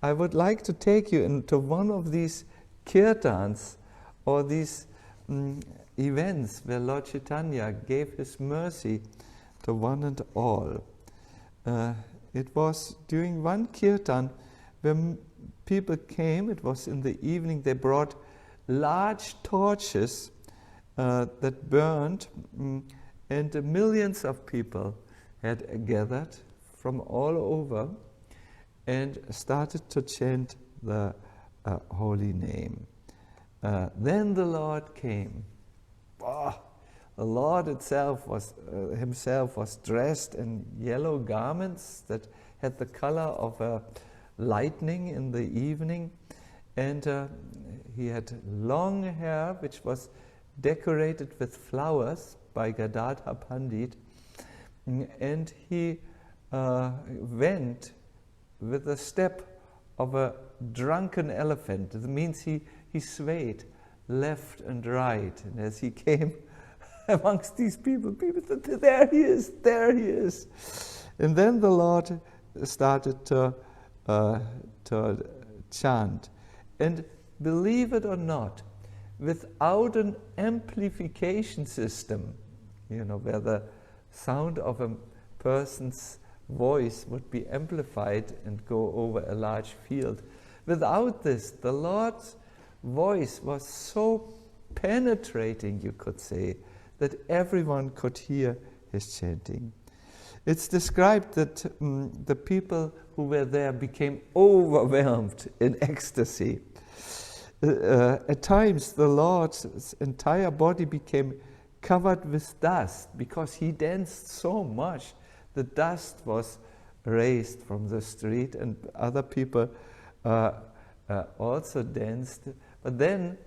I would like to take you into one of these kirtans, or these events where Lord Chaitanya gave his mercy to one and all. It was during one kirtan when people came, it was in the evening, they brought large torches that burned, and millions of people had gathered from all over and started to chant the holy name. Then the Lord came. Oh, the Lord himself was dressed in yellow garments that had the color of lightning in the evening, and he had long hair which was decorated with flowers by Gadadhar Pandit, and he went with the step of a drunken elephant. It means he swayed left and right, and as he came amongst these people said, there he is. And then the Lord started to chant. And believe it or not, without an amplification system, where the sound of a person's voice would be amplified and go over a large field. Without this, the Lord's voice was so penetrating, you could say, that everyone could hear his chanting. It's described that the people who were there became overwhelmed in ecstasy. At times, the Lord's entire body became covered with dust because he danced so much. The dust was raised from the street, and other people also danced. But then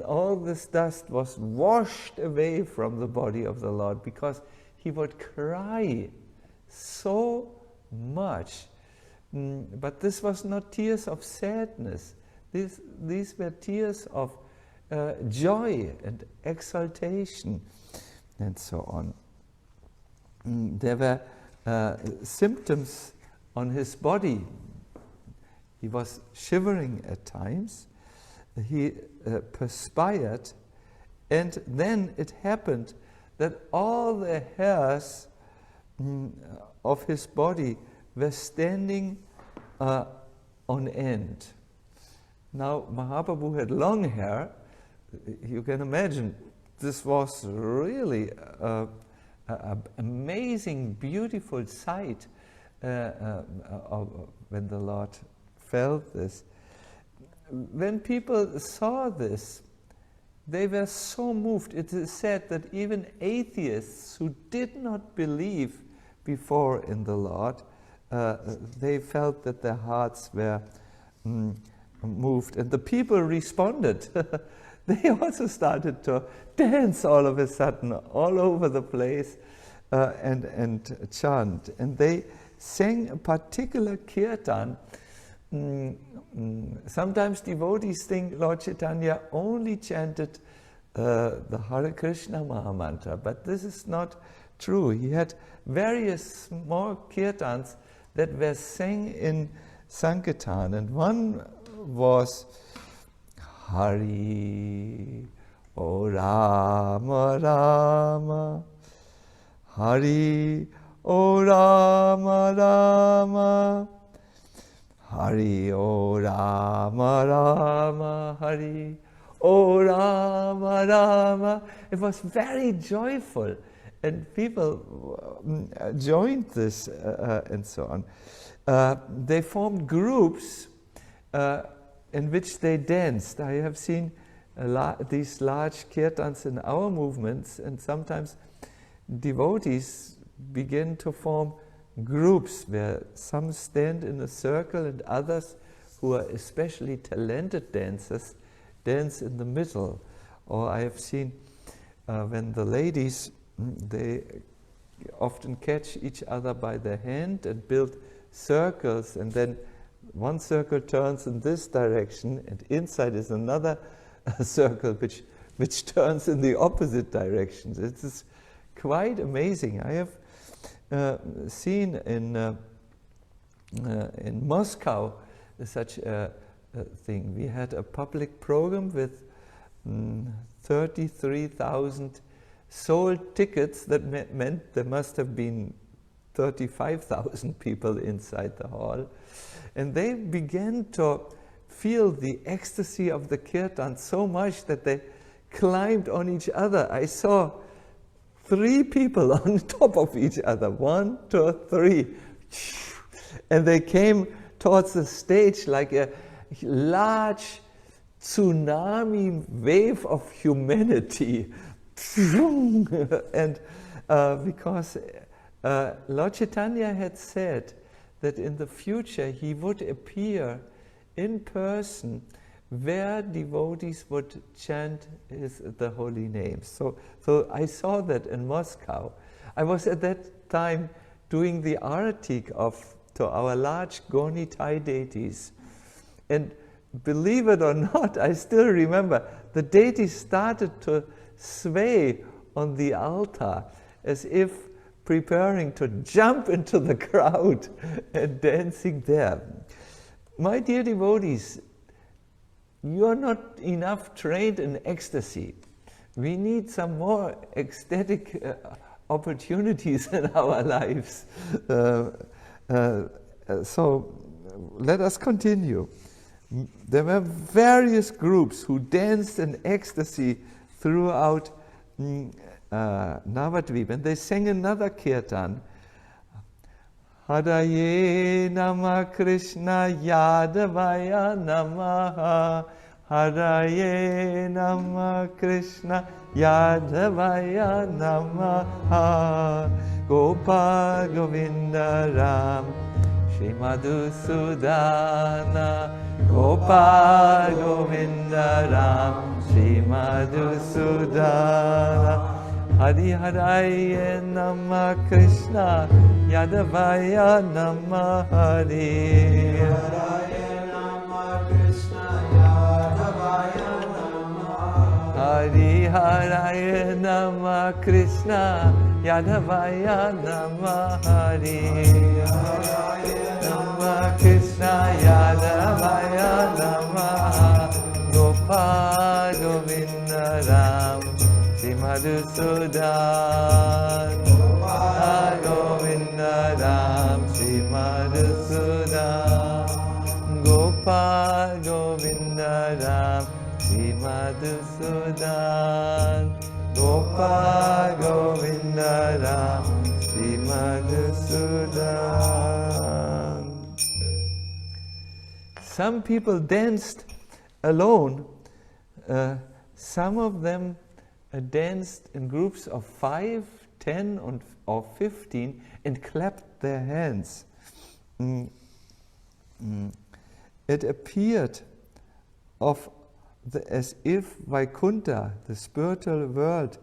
all this dust was washed away from the body of the Lord because he would cry so much. But this was not tears of sadness. These were tears of joy and exaltation and so on. There were symptoms on his body. He was shivering at times. He perspired, and then it happened that all the hairs of his body were standing on end. Now, Mahaprabhu had long hair. You can imagine this was really an amazing, beautiful sight when the Lord felt this. When people saw this, they were so moved. It is said that even atheists who did not believe before in the Lord, they felt that their hearts were moved. And the people responded. They also started to dance all of a sudden, all over the place, and chant. And they sang a particular kirtan. Sometimes devotees think Lord Chaitanya only chanted the Hare Krishna Mahamantra, but this is not true. He had various small kirtans that were sang in Sankirtan, and one was Hari O Rama Rama, Hari O Rama Rama, Hari O Rama Rama, Hari O Rama Rama. It was very joyful, and people joined this and so on. They formed groups in which they danced. I have seen these large kirtans in our movements, and sometimes devotees begin to form groups where some stand in a circle and others who are especially talented dancers dance in the middle. Or I have seen when the ladies, they often catch each other by the hand and build circles, and then one circle turns in this direction and inside is another circle which turns in the opposite direction. It is quite amazing. I have seen in Moscow such a thing. We had a public program with 33,000 sold tickets. That meant there must have been 35,000 people inside the hall. And they began to feel the ecstasy of the kirtan so much that they climbed on each other. I saw 3 people on top of each other, 1, 2, 3. And they came towards the stage like a large tsunami wave of humanity. And because Lord Chaitanya had said that in the future he would appear in person where devotees would chant the holy names. So I saw that in Moscow. I was at that time doing the arati to our large Goni Thai deities. And believe it or not, I still remember the deities started to sway on the altar as if preparing to jump into the crowd and dancing there. My dear devotees, you are not enough trained in ecstasy. We need some more ecstatic opportunities in our lives. So let us continue. There were various groups who danced in ecstasy throughout Navadvip, and they sang another kirtan. Haraye Nama Krishna Yadavaya Namaha. Haraye Nama Krishna Yadavaya Namaha. Gopal Govinda Ram Shri Madhusudana. Gopal Govinda Ram Shri Madhusudana. Hari Haraye Nama Krishna Yadavaya Nama Hari. Haraye Nama Krishna Yadavaya Nama. Hari Haraye Nama Krishna Yadavaya Nama Hari. Haraye Nama Krishna Yadavaya Nama. Gopal Govinda Ram Shri Madhusudan. Gopal Govinda Ram Shri Madhusudan. Gopal Govinda Ram Shri Madhusudan. Gopal Govinda Ram Shri Madhusudan. Some people danced alone. Some of them danced in groups of 5, 10, or 15 and clapped their hands. It appeared as if Vaikuntha, the spiritual world,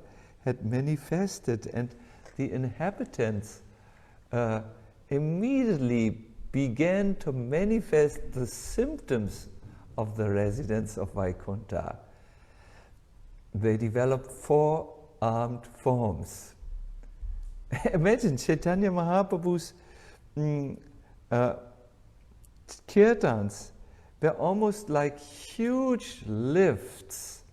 had manifested, and the inhabitants immediately began to manifest the symptoms of the residents of Vaikuntha. They developed 4 armed forms. Imagine Chaitanya Mahaprabhu's kirtans were almost like huge lifts,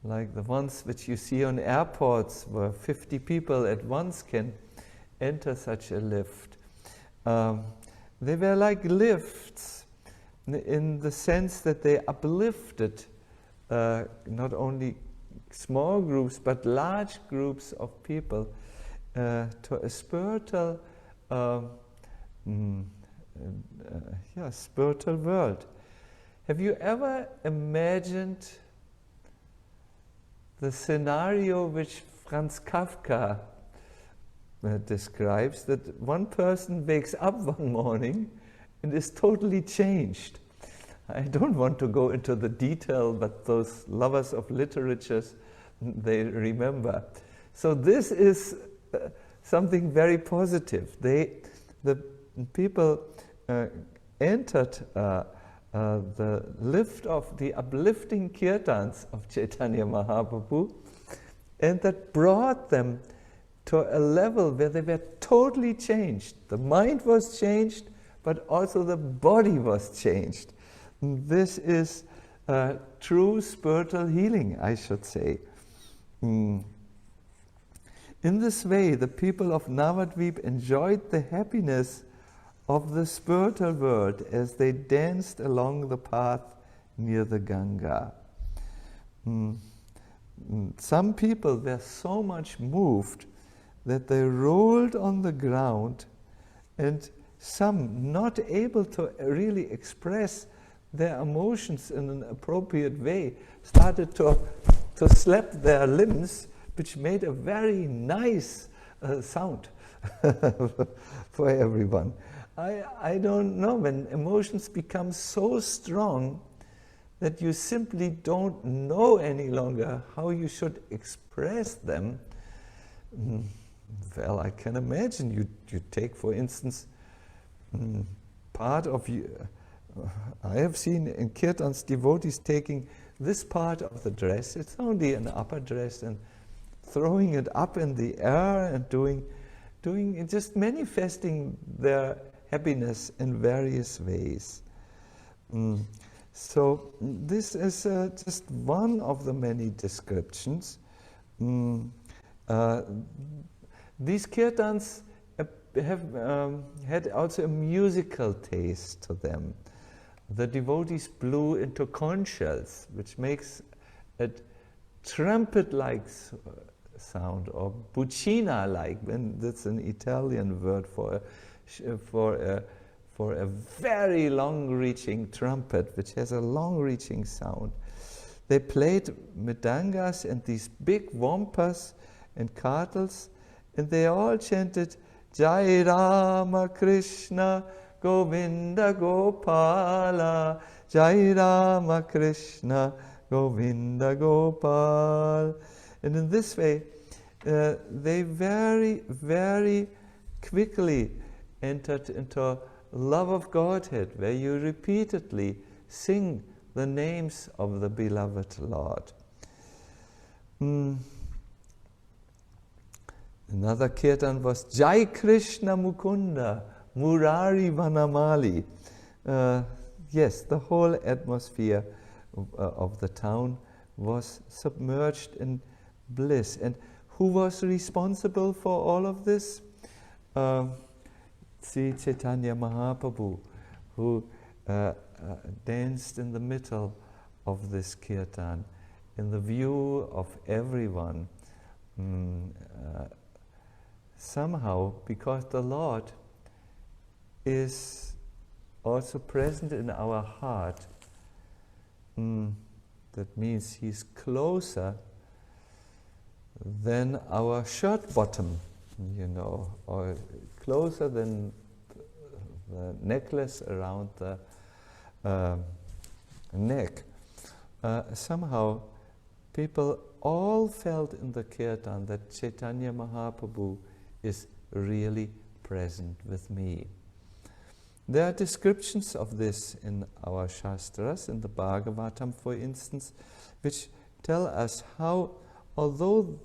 like the ones which you see on airports where 50 people at once can enter such a lift. They were like lifts in the sense that they uplifted not only small groups but large groups of people to a spiritual spiritual world. Have you ever imagined the scenario which Franz Kafka describes, that one person wakes up one morning and is totally changed? I don't want to go into the detail, but those lovers of literatures, they remember. So this is something very positive. The people entered the lift of the uplifting kirtans of Chaitanya Mahaprabhu, and that brought them to a level where they were totally changed. The mind was changed, but also the body was changed. This is true spiritual healing, I should say. In this way, the people of Navadvip enjoyed the happiness of the spiritual world as they danced along the path near the Ganga. Some people were so much moved that they rolled on the ground, and some, not able to really express their emotions in an appropriate way, started to slap their limbs, which made a very nice sound for everyone. I don't know, when emotions become so strong that you simply don't know any longer how you should express them. Well, I can imagine you take, for instance, part of you. I have seen in kirtans devotees taking this part of the dress, it's only an upper dress, and throwing it up in the air and doing just manifesting their happiness in various ways. So this is just one of the many descriptions. These kirtans have had also a musical taste to them. The devotees blew into conch shells, which makes a trumpet-like sound, or buccina-like, when that's an Italian word for a very long-reaching trumpet, which has a long-reaching sound. They played mridangas and these big wampas and kartals, and they all chanted Jai Rama Krishna Govinda Gopala, Jai Rama Krishna Govinda Gopal. And in this way, they very, very quickly entered into love of Godhead, where you repeatedly sing the names of the beloved Lord. Another kirtan was Jai Krishna Mukunda Murari Vanamali. Yes, the whole atmosphere of the town was submerged in bliss. And who was responsible for all of this? Sri Chaitanya Mahaprabhu, who danced in the middle of this kirtan, in the view of everyone. Somehow, because the Lord is also present in our heart, that means He's closer than our shirt bottom, you know, or closer than the necklace around the neck. Somehow, people all felt in the kirtan that Chaitanya Mahaprabhu is really present with me. There are descriptions of this in our Shastras, in the Bhagavatam, for instance, which tell us how, although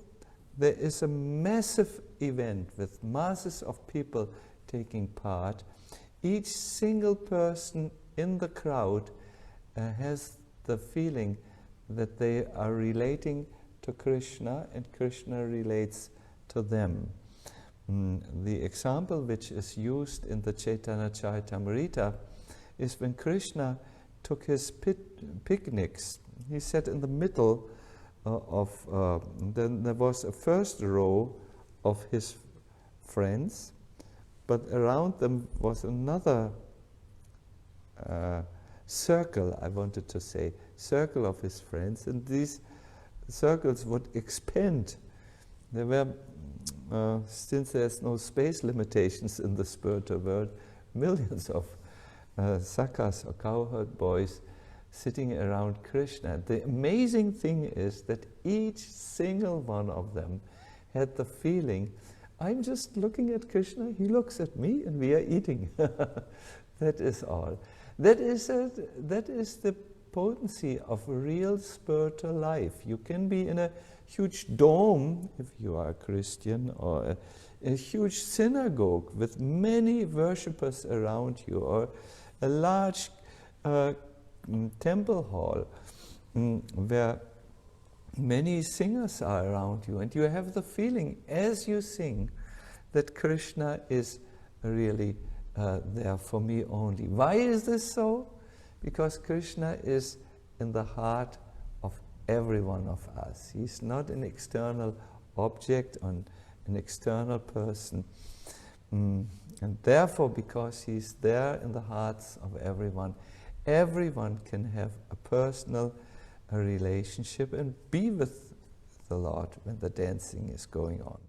there is a massive event with masses of people taking part, each single person in the crowd has the feeling that they are relating to Krishna and Krishna relates to them. The example which is used in the Chaitanya Charitamrita is when Krishna took his picnics. He sat in the middle then there was a first row of his friends, but around them was another circle, I wanted to say, circle of his friends, and these circles would expand. There were, since there's no space limitations in the spiritual world, millions of sakas or cowherd boys sitting around Krishna. The amazing thing is that each single one of them had the feeling, I'm just looking at Krishna, he looks at me, and we are eating. That is all. That is the potency of real spiritual life. You can be in a huge dome, if you are a Christian, or a huge synagogue with many worshippers around you, or a large temple hall where many singers are around you, and you have the feeling as you sing that Krishna is really there for me only. Why is this so? Because Krishna is in the heart of every one of us. He's not an external object, an external person. And therefore, because he's there in the hearts of everyone, everyone can have a personal relationship and be with the Lord when the dancing is going on.